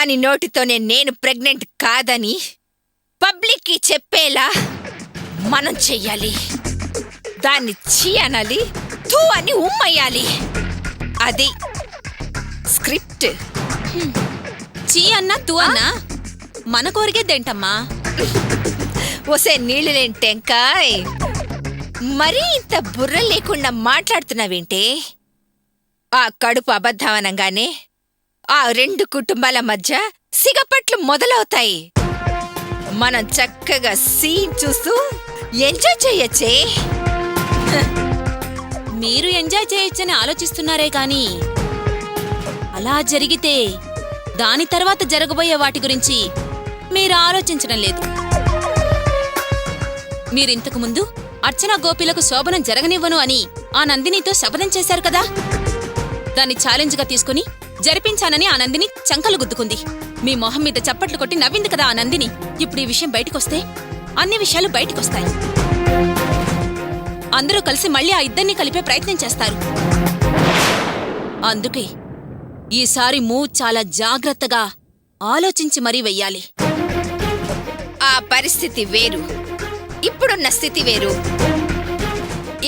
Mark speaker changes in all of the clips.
Speaker 1: దాని నోటితోనే నేను ప్రెగ్నెంట్ కాదని పబ్లిక్కి చెప్పేలా మనం చెయ్యాలి. దాన్ని ఛీ అనాలి, తూ అని ఉమ్మయ్యాలి. అది స్క్రిప్ట్.
Speaker 2: చీ అన్నా తూ అన్నా మన కోరికేదేంటమ్మా?
Speaker 1: ఒసే నీళ్లు లేని టెంకాయ్, మరీ ఇంత బుర్ర లేకుండా మాట్లాడుతున్నావేంటే? ఆ కడుపు అబద్ధమనంగానే ఆ 2 కుటుంబాల మధ్య సిగపట్లు మొదలవుతాయి. మనం చక్కగా సీన్ చూస్తూ ఎంజాయ్ చెయ్యొచ్చే.
Speaker 2: మీరు ఎంజాయ్ చేయొచ్చని ఆలోచిస్తున్నారే కాని అలా జరిగితే దాని తర్వాత జరగబోయే వాటి గురించి మీరు ఆలోచించడం లేదు. మీరింతకు ముందు అర్చన గోపిలకు శోభనం జరగనివ్వను అని ఆ నందినితో శపథం చేశారు కదా. దాన్ని ఛాలెంజ్గా తీసుకుని జరిపించానని ఆ నందిని చంకలు గుద్దుకుంది. మీ మొహం మీద చప్పట్లు కొట్టి నవ్వింది కదా ఆ నందిని. ఇప్పుడు ఈ విషయం బయటకొస్తే అన్ని విషయాలు బయటకొస్తాయి. అందరూ కలిసి మళ్ళీ ఆ ఇద్దరిని కలిపే ప్రయత్నం చేస్తారు. అందుకే ఈసారి మూవ్ చాలా జాగ్రత్తగా ఆలోచించి మరీ వెయ్యాలి.
Speaker 1: ఆ పరిస్థితి వేరు, ఇప్పుడున్న స్థితి వేరు.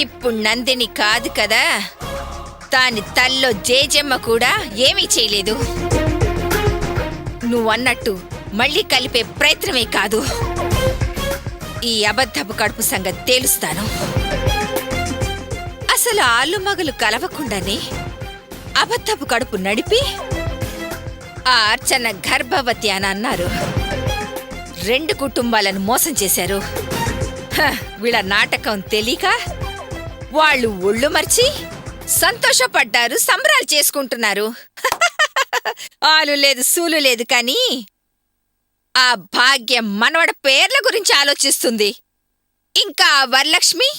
Speaker 1: ఇప్పుడు నందిని కాదు కదా, దాని తల్లో జేజమ్మ కూడా ఏమీ చేయలేదు. నువ్వన్నట్టు మళ్ళీ కలిపే ప్రయత్నమే కాదు, ఈ అబద్ధపు కడుపు సంగతి తేలుస్తాను. అసలు ఆలు మగలు కలవకుండానే అబద్ధపు కడుపు నడిపి ఆ అర్చన గర్భవతి అని అన్నారు. 2 కుటుంబాలను మోసం చేశారు. వీళ్ళ నాటకం తెలియక వాళ్ళు ఒళ్ళు మర్చి సంతోషపడ్డారు, సంబరాలు చేసుకుంటున్నారు. ఆలు లేదు సూలు లేదు కానీ ఆ భాగ్యం మనవడ పేర్ల గురించి ఆలోచిస్తుంది. ఇంకా వరలక్ష్మి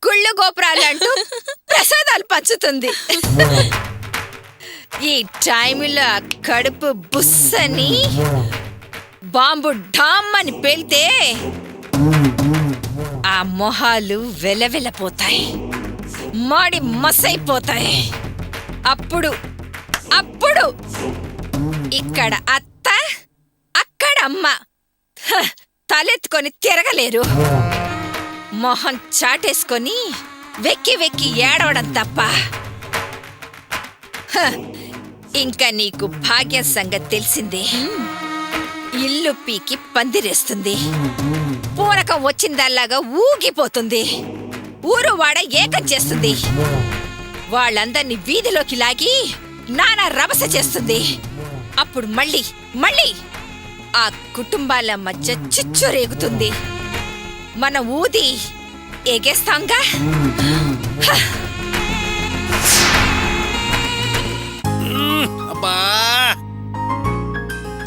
Speaker 1: గుళ్ళు గోపురాలు అంటూ ప్రసాదాలు పంచుతుంది. ఈ టైంలో కడుపు బుస్సని బాంబు డామ్ అని పేలితే ఆ మొహాలు వెలవెలపోతాయి, మాడి మసైపోతాయి. అప్పుడు ఇక్కడ అత్త, అక్కడ అమ్మ తలెత్తుకొని తిరగలేరు. మొహం చాటేసుకొని వెక్కి వెక్కి ఏడవడం తప్ప. ఇంకా నీకు భాగ్యం సంగతి తెలిసిందే. ఇల్లు పీకి పందిరేస్తుంది, పూనకం వచ్చిందల్లాగా ఊగిపోతుంది, ఊరు వాడ ఏకం చేస్తుంది, వాళ్ళందర్నీ వీధిలోకి లాగి నానా రభస చేస్తుంది. అప్పుడు మళ్ళీ ఆ కుటుంబాల మధ్య చిచ్చు రేగుతుంది. మన ఊది ఎగేస్తాంగా.
Speaker 3: అబ్బా,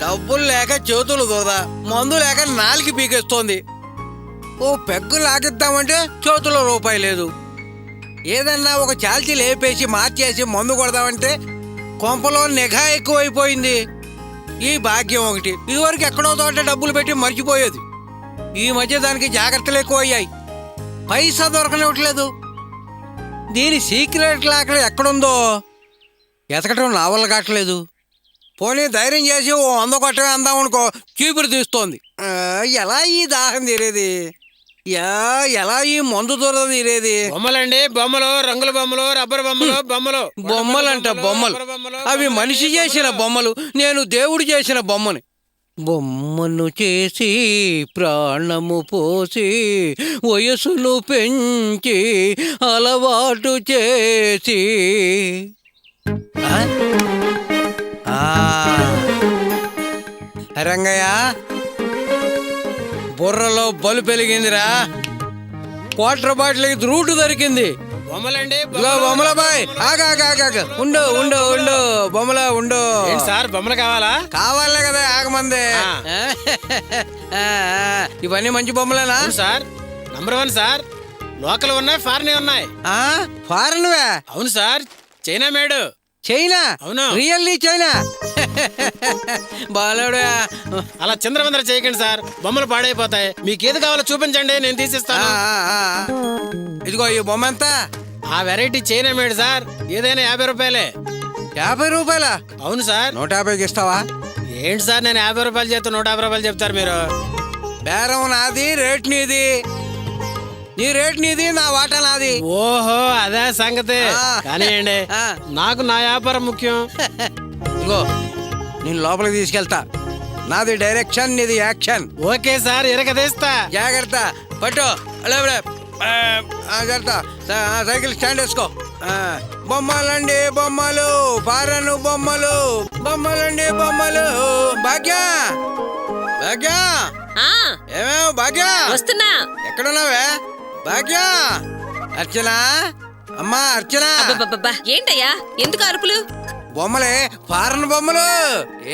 Speaker 3: డబ్బులు లేక చేతులు దూదా, మందు లేక నాలికి పీకేస్తోంది. ఓ పెగ్గు లాగిద్దామంటే చేతుల్లో రూపాయి లేదు. ఏదన్నా ఒక చాల్చి లేపేసి మార్చేసి మందు కొడదామంటే కొంపలో నిఘా ఎక్కువైపోయింది. ఈ భాగ్యం ఒకటి, ఇదివరకు ఎక్కడో తోట డబ్బులు పెట్టి మర్చిపోయేది. ఈ మధ్య దానికి జాగ్రత్తలు ఎక్కువ అయ్యాయి, పైసా దొరకనివ్వట్లేదు. దీని సీక్రెట్ లాకర్ ఎక్కడుందో ఎతకటం నా వల్ల కావట్లేదు. పోనీ ధైర్యం చేసి ఓ 100 కొట్టమే అందామనుకో, చీపురు తీస్తోంది. ఎలా ఈ దాహం తీరేది? ఎలా ఈ మందు దొరద తీరేది?
Speaker 4: బొమ్మలండి, బొమ్మలు, రంగుల బొమ్మలు, రబ్బర్ బొమ్మలు,
Speaker 3: బొమ్మలంట బొమ్మలు. అవి మనిషి చేసిన బొమ్మలు, నేను దేవుడు చేసిన బొమ్మని. బొమ్మను చేసి ప్రాణము పోసి వయసును పెంచి అలవాటు చేసి. రంగయ్య, బుర్రలో బలు పెరిగిందిరా. క్వార్టర్ బాటిల్కి రూటు దొరికింది.
Speaker 4: బొమ్మలండి,
Speaker 3: బొమ్మల బాయ్, ఉండు ఉండు ఉండు, బొమ్మలా ఉండు.
Speaker 4: సార్ బొమ్మలు కావాలా?
Speaker 3: కావాలే కదా, ఆగమందే. ఇవన్నీ మంచి బొమ్మలేనా
Speaker 4: సార్? Number 1 sir. లోకల్ ఉన్నాయి, ఫారెన్ ఉన్నాయి.
Speaker 3: ఫారెన్?
Speaker 4: అవును సార్, చైనా మేడు.
Speaker 3: చైనా?
Speaker 4: అవును.
Speaker 3: Really China? బాలోడా,
Speaker 4: అలా చంద్రవందర చేయకండి సార్, బొమ్మలు పాడైపోతాయి. మీకు ఏది కావాలో చూపించండి, నేను తీసిస్తాను.
Speaker 3: ఇదిగో ఈ బొమ్మ ఎంత?
Speaker 4: ఆ వెరైటీ చైనా మేడ్ సార్, ఏదైనా 50 రూపాయలే.
Speaker 3: 50 రూపాయలా?
Speaker 4: అవును సార్.
Speaker 3: 150కి ఇస్తావా?
Speaker 4: ఏంటి సార్ నేను 50 రూపాయలు చెప్తే 150 రూపాయలు చెప్తారు మీరు?
Speaker 3: బేరం నాది, రేట్ నీది. నీ రేట్ నీది, నా వాటా నాది.
Speaker 4: ఓహో అదే సంగతి.
Speaker 3: ఆ.
Speaker 4: కానివ్వండి,
Speaker 3: ఆ.
Speaker 4: నాకు నా వ్యాపారం ముఖ్యం.
Speaker 3: ఇగో నేను లోపలికి తీసుకెళ్తా. నాది డైరెక్షన్, నీది యాక్షన్.
Speaker 4: Okay sir, ఇరగదీస్తా.
Speaker 3: జాగ్రత్త పట్టు. జాగ్రత్త. సైకిల్ స్టాండ్ వేసుకో. బొమ్మలండి బొమ్మలు, పారను బొమ్మలు, బొమ్మలండి బొమ్మలు. భాగ్య, భాగ్య,
Speaker 2: ఆ
Speaker 3: ఏమేమో భాగ్య,
Speaker 2: వస్తున్నా.
Speaker 3: ఎక్కడున్నావే భాగ్య? అర్చన, అమ్మా అర్చన.
Speaker 2: అబ్బబ్బబ్బా, ఏంటయ్యా ఎందుకు అరుపులు?
Speaker 3: బొమ్మలే, ఫారెన్ బొమ్మలు.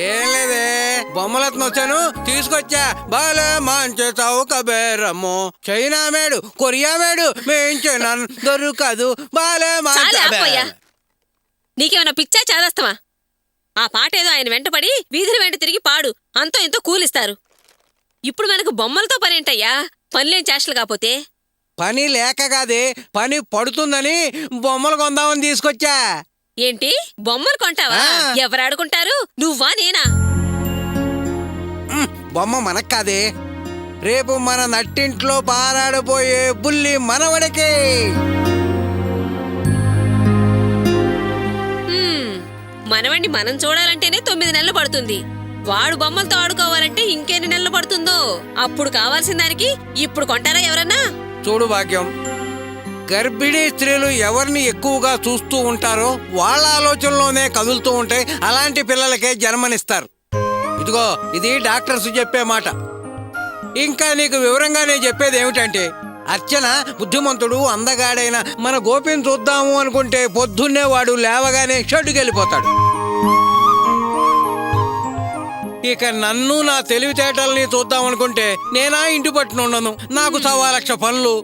Speaker 3: ఏం లేదే, బొమ్మలతో వచ్చాను, తీసుకొచ్చా. బాలే మంచి చౌక బేరము, చైనా మేడు, కొరియా మేడు, మేంచిన దొరకదు. బాలే
Speaker 2: చాలే ఆపోయ్యా.
Speaker 3: మంచి.
Speaker 2: నీకేమైనా పిచ్చా చేదస్తావా? ఆ పాట ఏదో ఆయన వెంటపడి వీధుల వెంట తిరిగి పాడు, అంతో ఎంతో కూలిస్తారు. ఇప్పుడు మనకు బొమ్మలతో పనేంటయ్యా? పనిలేం చేష్టలు కాపోతే.
Speaker 3: పని లేక కాదే, పని పడుతుందని బొమ్మలు కొందామని తీసుకొచ్చా.
Speaker 2: ఏంటి బొమ్మలు కొంటావా?
Speaker 3: ఆ.
Speaker 2: ఎవరు ఆడుకుంటారు, నువ్వా నేనా?
Speaker 3: బొమ్మ మనకు కాదే, రేపు మన నట్టింట్లో పారాడబోయే బుల్లి మనవడికి.
Speaker 2: మనవణ్ణి మనం చూడాలంటేనే 9 నెలలు పడుతుంది. వాడు బొమ్మలతో ఆడుకోవాలంటే ఇంకెన్ని నెలలు పడుతుందో. అప్పుడు కావాల్సిన దానికి ఇప్పుడు కొంటారా ఎవరన్నా?
Speaker 3: చూడు భాగ్యం, గర్భిణీ స్త్రీలు ఎవరిని ఎక్కువగా చూస్తూ ఉంటారో వాళ్ళ ఆలోచనలోనే కదులుతూ ఉంటాయి. అలాంటి పిల్లలకే జన్మనిస్తారు. ఇదిగో ఇది డాక్టర్స్ చెప్పే మాట. ఇంకా నీకు వివరంగా నేను చెప్పేది ఏమిటంటే, అర్చన బుద్ధిమంతుడు, అందగాడైన మన గోపిని చూద్దాము అనుకుంటే పొద్దున్నే వాడు లేవగానే షెడ్డుకి వెళ్ళిపోతాడు. ఇక నన్ను, నా తెలివితేటల్ని చూద్దాం అనుకుంటే నేనా ఇంటి పట్టునుండను, నాకు 1,00,000 పనులు.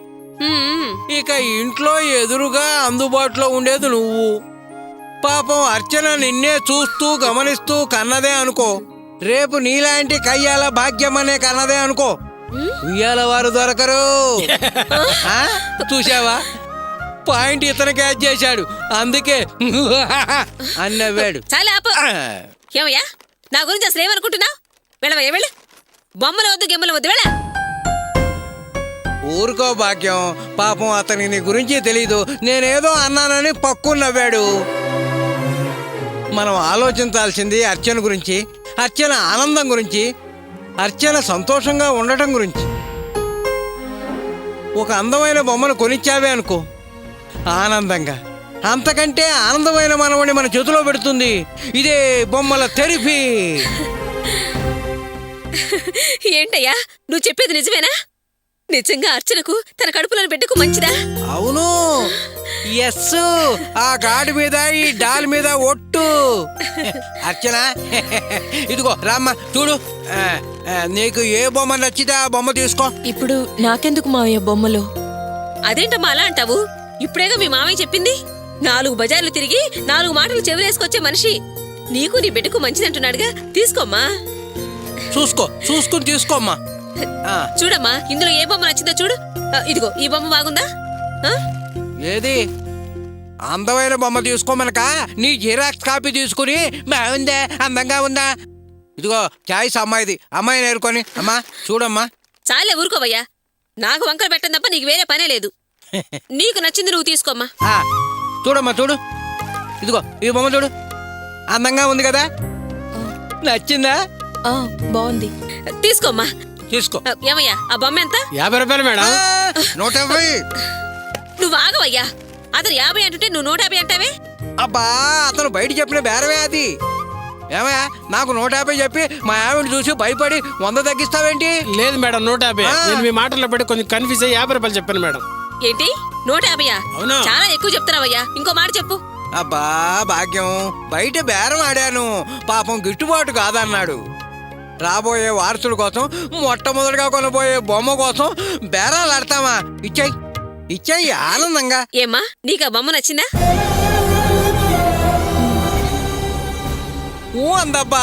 Speaker 2: హ్మ్,
Speaker 3: ఇక ఇంట్లో ఎదురుగా అందుబాటులో ఉండేది నువ్వు. పాపం అర్చన నిన్నే చూస్తూ గమనిస్తూ కన్నదే అనుకో. రేపు నీలాంటి కయ్యాల భాగ్యమనే కన్నదే అనుకో, ఉయ్యాల వారు దొరకరు. ఆ? చూసావా, పాయింట్ ఇతను క్యాచ్ చేశాడు, అందుకే అన్నవాడు.
Speaker 2: చాలా ఆపు. ఏమయ్యా నా గురించి అసలు ఏమనుకుంటున్నావు? వెళ్ళవయ్యా వెళ్ళ. బొమ్మలు వద్దు, గిమ్మలు వద్దు, వెళ్ళ.
Speaker 3: ఊరుకో భాగ్యం, పాపం అతని నీ గురించి తెలీదు, నేనేదో అన్నానని పక్కు నవ్వాడు. మనం ఆలోచించాల్సింది అర్చన గురించి, అర్చన ఆనందం గురించి, అర్చన సంతోషంగా ఉండటం గురించి. ఒక అందమైన బొమ్మను కొనిచ్చావే అనుకో, ఆనందంగా, అంతకంటే ఆనందమైన మనవని మన చేతిలో పెడుతుంది. ఇదే బొమ్మల తెరిపి.
Speaker 2: ఏంటయ్యా నువ్వు చెప్పేది నిజమేనా? నిజంగా అర్చనకు తన కడుపులోని బిడ్డకు మంచిదా?
Speaker 3: అవును, ఎస్. ఆ గాడి మీద ఈ డాల్ మీద ఒట్టు. అర్చన, ఇదిగో రామ్మ చూడు, నీకు ఏ బొమ్మ నచ్చితే ఆ బొమ్మ తీసుకో.
Speaker 5: ఇప్పుడు నాకెందుకు మావయ్య బొమ్మలు?
Speaker 2: అదేంటమ్మా అలా అంటావు? ఇప్పుడేగా మీ మామయ్య చెప్పింది. 4 బజార్లు తిరిగి 4 మాటలు చెవులేసుకొచ్చే మనిషి. నీకు నీ బిడ్డకు మంచిదంటున్నాడుగా, తీసుకోమ్మా.
Speaker 3: చూసుకుని తీసుకోమ్మా.
Speaker 2: చూడమ్మా, ఇందులో ఏ బొమ్మ నచ్చిందో చూడు. ఇదిగో ఈ బొమ్మ బాగుందా?
Speaker 3: ఏది అందమైన బొమ్మ తీసుకోమనక నీ జిరాక్స్ కాపీ తీసుకుని బాగుందా, అందంగా ఉందా, ఇదిగో చాయిస్ అమ్మాయిది, అమ్మాయి నేర్కొని. అమ్మా చూడమ్మా.
Speaker 2: చాలే ఊరుకోవయ్యా, నాకు వంకలు పెట్టడం తప్ప నీకు వేరే పనే లేదు. నీకు నచ్చింది నువ్వు తీసుకోమ్మా.
Speaker 3: చూడమ్మా చూడు, ఇదిగో ఈ బొమ్మ చూడు, అందంగా ఉంది కదా, నచ్చిందా?
Speaker 5: బాగుంది,
Speaker 2: తీసుకోమ్మా.
Speaker 3: తీసుకో.
Speaker 2: ఏమయ్యా ఆ బొమ్మ ఎంత?
Speaker 4: 50 రూపాయలు మేడం.
Speaker 3: 150.
Speaker 2: నువ్వు ఆగవయ్యా, అతను 50 అంటుంటే నువ్వు 150 అంటావే?
Speaker 3: అబ్బా, అతను బయట చెప్పిన బేరమే అది. ఏమయ్యా, నాకు 150 చెప్పి మా ఆవిడ చూసి భయపడి 100 తగ్గిస్తావేంటి?
Speaker 4: లేదు మేడం, 150. నేను మీ మాటల్లో పెట్టి కొంచెం కన్ఫ్యూజ్ అయ్యి 50 రూపాయలు చెప్పాను మేడం.
Speaker 2: ఏంటి 150?
Speaker 4: అవును.
Speaker 2: చాలా ఎక్కువ చెప్తున్నావయ్యా, ఇంకో మాట చెప్పు.
Speaker 3: అబ్బా భాగ్యం, బయట బేరం ఆడాను, పాపం గిట్టుబాటు కాదన్నాడు. రాబోయే వారసుల కోసం, మొట్టమొదటిగా కొనబోయే బొమ్మ కోసం బేరాలు ఆడతామా? ఇచ్చాయి ఆనందంగా.
Speaker 2: ఏమ్మా నీకు ఆ బొమ్మ నచ్చిందా?
Speaker 3: అందబ్బా,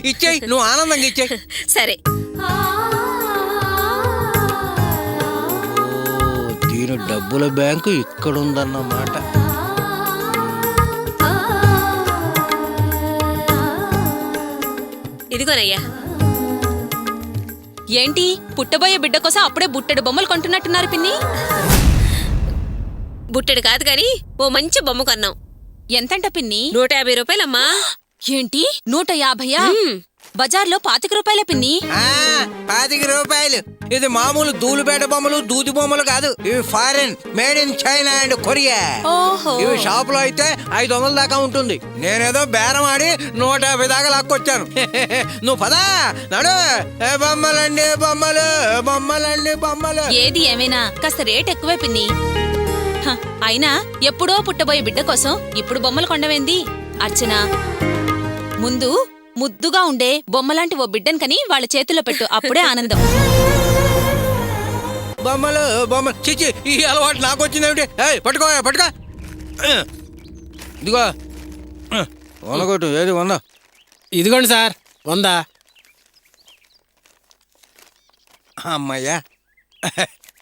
Speaker 3: ఇచ్చేయి, నువ్వు ఆనందంగా ఇచ్చేయి.
Speaker 2: సరే.
Speaker 3: దీని డబ్బుల బ్యాంకు ఇక్కడుందన్నమాట.
Speaker 2: ఇదిగో
Speaker 6: ఇదిగోనయ్యా.
Speaker 2: ఏంటి పుట్టబోయే బిడ్డ కోసం అప్పుడే బుట్టెడు బొమ్మలు కొంటున్నట్టున్నారు పిన్ని?
Speaker 6: బుట్టెడు కాదు గాని ఓ మంచి బొమ్మ కొన్నాం.
Speaker 2: ఎంతంట పిన్ని?
Speaker 6: 150 రూపాయలమ్మా.
Speaker 2: ఏంటి 150? బజార్లో 25 రూపాయలే పిన్ని.
Speaker 3: 25 రూపాయలు. ఇది మామూలు ధూళిపేట బొమ్మలు, దూది బొమ్మలు కాదు. ఇవి foreign, made in China and Korea.
Speaker 2: ఓహో.
Speaker 3: ఇవి షాప్ లో అయితే 500 దాకా ఉంటుంది. నేనేదో బేరం ఆడి 150 దాకా లాక్కొచ్చాను. నువ్వు పదా నడు. బొమ్మలండి బొమ్మలు, బొమ్మలండి బొమ్మలు.
Speaker 2: ఏది ఏమైనా కాస్త రేట్ ఎక్కువే పిన్ని. అయినా ఎప్పుడో పుట్టబోయే బిడ్డ కోసం ఇప్పుడు బొమ్మలు కొండవేంది? అర్చన, ముందు ముద్దుగా ఉండే బొమ్మలాంటి ఓ బిడ్డను కని వాళ్ళ చేతిలో పెట్టు, అప్పుడే ఆనందం.
Speaker 3: బొమ్మలు బొమ్మలు చిచి, ఈ అలవాటు నాకు వచ్చిందేమిటి? పట్టుకో పట్టుకో. ఇదిగో వందకొట్టు. ఏది 100?
Speaker 4: ఇదిగోండి సార్ 100.
Speaker 3: అమ్మయ్యా.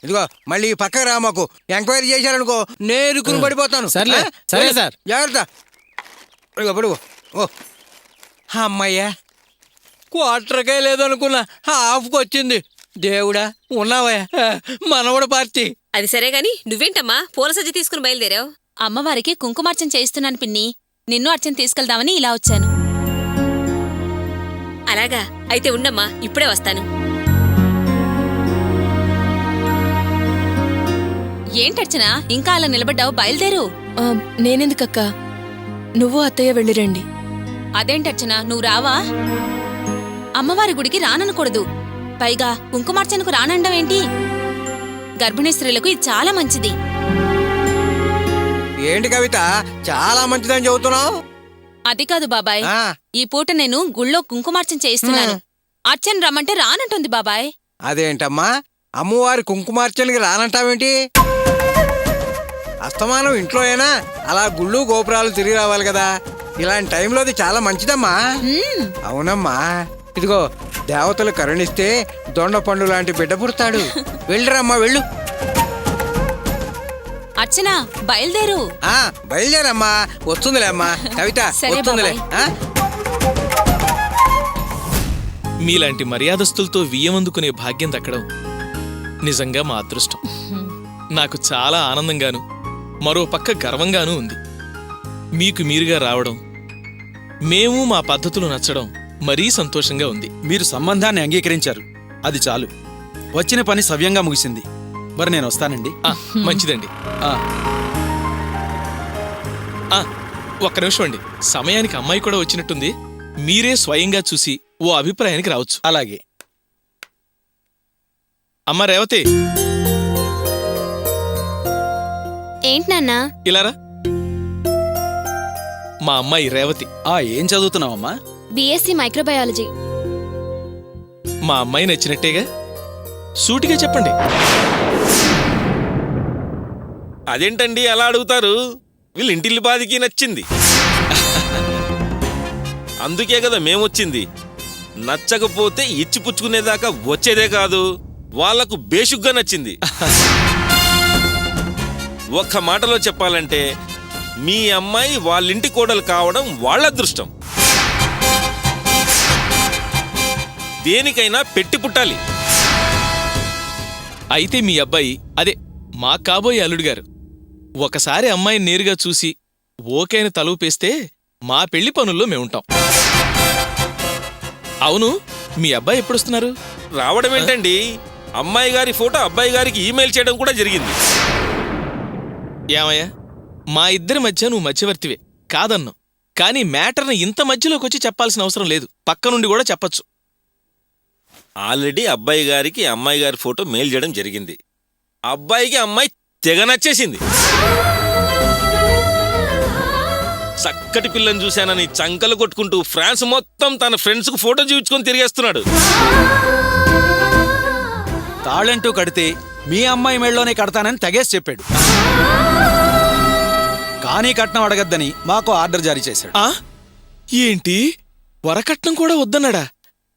Speaker 3: ఇదిగో మళ్ళీ పక్కకు రా. మాకు ఎంక్వైరీ చేశారనుకో నేరుకుని పడిపోతాను.
Speaker 4: సర్లే, సరే సార్.
Speaker 3: జాగ్రత్త. పడుకో పడుకో. ఓ అమ్మయ్యా, క్వార్టర్కే లేదనుకున్నా, హాఫ్కి వచ్చింది. దేవుడా ఉన్నావా? మనవడ పార్టీ.
Speaker 6: అది సరే గాని నువ్వేంటమ్మా పూల సజ్జ తీసుకుని బయలుదేరావు?
Speaker 2: అమ్మవారికి కుంకుమార్చన చేయిస్తున్నాను పిన్ని. నిన్ను అర్చన తీసుకెళ్దామని ఇలా వచ్చాను.
Speaker 6: అలాగా, అయితే ఉండమ్మా, ఇప్పుడే వస్తాను.
Speaker 2: ఏంటర్చన ఇంకా అలా నిలబడ్డావు? బయలుదేరు.
Speaker 5: నేనెందుకక్క, నువ్వు అత్తయ్య వెళ్ళిరండి.
Speaker 2: అదేంటర్చన నువ్వు రావా? అమ్మవారి గుడికి రాననకూడదు. పైగా కుంకుమార్చనకు రానండవేంటి? గర్భిణీ స్త్రీలకు ఇది చాలా మంచిది.
Speaker 3: ఏంటి కవిత, చాలా మంచిదని చెబుతున్నావు?
Speaker 2: అది కాదు బాబాయ్, ఈ పూట నేను గుళ్ళో కుంకుమార్చన చేయిస్తున్నాను. అర్చన రమ్మంటే రానంటుంది బాబాయ్.
Speaker 3: అదేంటమ్మా, అమ్మవారి కుంకుమార్చనకి రానంటావేంటి? అస్తమానం ఇంట్లోయేనా? అలా గుళ్ళు గోపురాలు తిరిగి రావాలి కదా. ఇలాంటి టైంలో అది చాలా మంచిదమ్మా. అవునమ్మా. ఇదిగో దేవతలు కరుణిస్తే దొండ పండు లాంటి బిడ్డ పుడతాడు. వెళ్ళిరమ్మా, వెళ్ళు.
Speaker 2: అర్చన బయలుదేరు.
Speaker 3: బయలుదేరమ్మా, వస్తుందిలే అమ్మా. కవిత వస్తుందిలే.
Speaker 7: మీలాంటి మర్యాదస్తులతో వియ్యమందుకునే భాగ్యం దక్కడం నిజంగా మా అదృష్టం. నాకు చాలా ఆనందంగాను, మరో పక్క గర్వంగానూ ఉంది. మీకు మీరుగా రావడం, మేము మా పద్ధతులు నచ్చడం మరీ సంతోషంగా ఉంది.
Speaker 8: మీరు సంబంధాన్ని అంగీకరించారు, అది చాలు. వచ్చిన పని సవ్యంగా ముగిసింది. మరి నేను వస్తానండి.
Speaker 7: మంచిదండి. ఒక్క నిమిషం అండి. సమయానికి అమ్మాయి కూడా వచ్చినట్టుంది. మీరే స్వయంగా చూసి ఓ అభిప్రాయానికి రావచ్చు.
Speaker 8: అలాగే.
Speaker 7: అమ్మ రేవతి,
Speaker 9: ఏంటి నాన్నా?
Speaker 7: ఇలారా. మా అమ్మాయి రేవతి.
Speaker 8: ఏం చదువుతున్నావమ్మా?
Speaker 9: BSc microbiology.
Speaker 7: మా అమ్మాయి నచ్చినట్టేగా? సూటిగా చెప్పండి.
Speaker 10: అదేంటండి అలా అడుగుతారు? వీళ్ళ ఇంటిల్లి బాదికి నచ్చింది. అందుకే కదా మేమొచ్చింది. నచ్చకపోతే ఇచ్చి పుచ్చుకునేదాకా వచ్చేదే కాదు, వాళ్లకు బేషుగ్గా నచ్చింది. ఒక్క మాటలో చెప్పాలంటే మీ అమ్మాయి వాళ్ళింటి కోడలు కావడం వాళ్ళ అదృష్టం. దేనికైనా పెట్టి పుట్టాలి.
Speaker 7: అయితే మీ అబ్బాయి, అదే మా కాబోయే అల్లుడు గారు, ఒకసారి అమ్మాయిని నేరుగా చూసి ఓకేని తలూపేస్తే మా పెళ్లి పనుల్లో మేముంటాం. అవును, మీ అబ్బాయి ఎప్పుడొస్తున్నారు?
Speaker 10: రావడం ఏంటండి, అమ్మాయి గారి ఫోటో అబ్బాయి గారికి ఈమెయిల్ చేయడం కూడా జరిగింది.
Speaker 7: ఏమయ్యా, మా ఇద్దరి మధ్య నువ్వు మధ్యవర్తివే కాదన్ను, కానీ మ్యాటర్ని ఇంత మధ్యలోకి వచ్చి చెప్పాల్సిన అవసరం లేదు. పక్క నుండి కూడా చెప్పచ్చు.
Speaker 10: ఆల్రెడీ అబ్బాయి గారికి అమ్మాయి గారి ఫోటో మెయిల్ చేయడం జరిగింది. అబ్బాయికి అమ్మాయి తెగ నచ్చేసింది. చక్కటి పిల్లని చూశానని చంకలు కొట్టుకుంటూ ఫ్రాన్స్ మొత్తం తన ఫ్రెండ్స్కు ఫోటో చూపించుకొని తిరిగేస్తున్నాడు.
Speaker 8: తాళంటూ కడితే మీ అమ్మాయి మెళ్ళలోనే కడతానని తెగేసి చెప్పాడు. కానీ కట్నం అడగద్దని మాకు ఆర్డర్ జారీ చేశాడు.
Speaker 7: ఏంటి, వరకట్నం కూడా వద్దన్నాడా?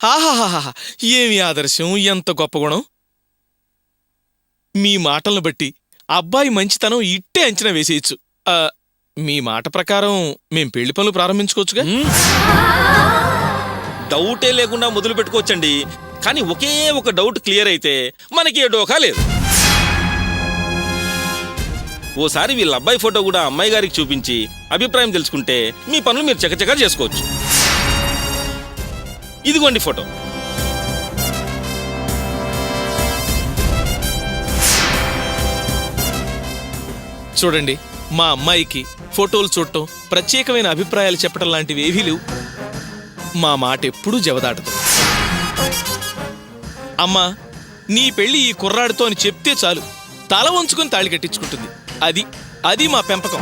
Speaker 7: ఆహాహాహా, ఏమి ఆదర్శం, ఎంత గొప్ప గుణం! మీ మాటలను బట్టి అబ్బాయి మంచితనం ఇట్టే అంచనా వేసేయచ్చు. మీ మాట ప్రకారం మేం పెళ్లి పనులు ప్రారంభించుకోవచ్చుగా?
Speaker 10: డౌటే లేకుండా మొదలు పెట్టుకోవచ్చండి. కానీ ఒకే ఒక డౌట్ క్లియర్ అయితే మనకి ఏ డోకా లేదు. ఓసారి వీళ్ళ అబ్బాయి ఫోటో కూడా అమ్మాయి గారికి చూపించి అభిప్రాయం తెలుసుకుంటే మీ పనులు మీరు చకచకా చేసుకోవచ్చు. ఇదిగోండి ఫోటో.
Speaker 7: చూడండి, మా అమ్మాయికి ఫోటోలు చూడటం, ప్రత్యేకమైన అభిప్రాయాలు చెప్పడం లాంటివి ఏవీ లేవు. మా మాట ఎప్పుడూ జవదాటదు. అమ్మా, నీ పెళ్లి ఈ కుర్రాడితో అని చెప్తే చాలు తల వంచుకొని తాళి కట్టించుకుంటుంది. అది మా పెంపకం.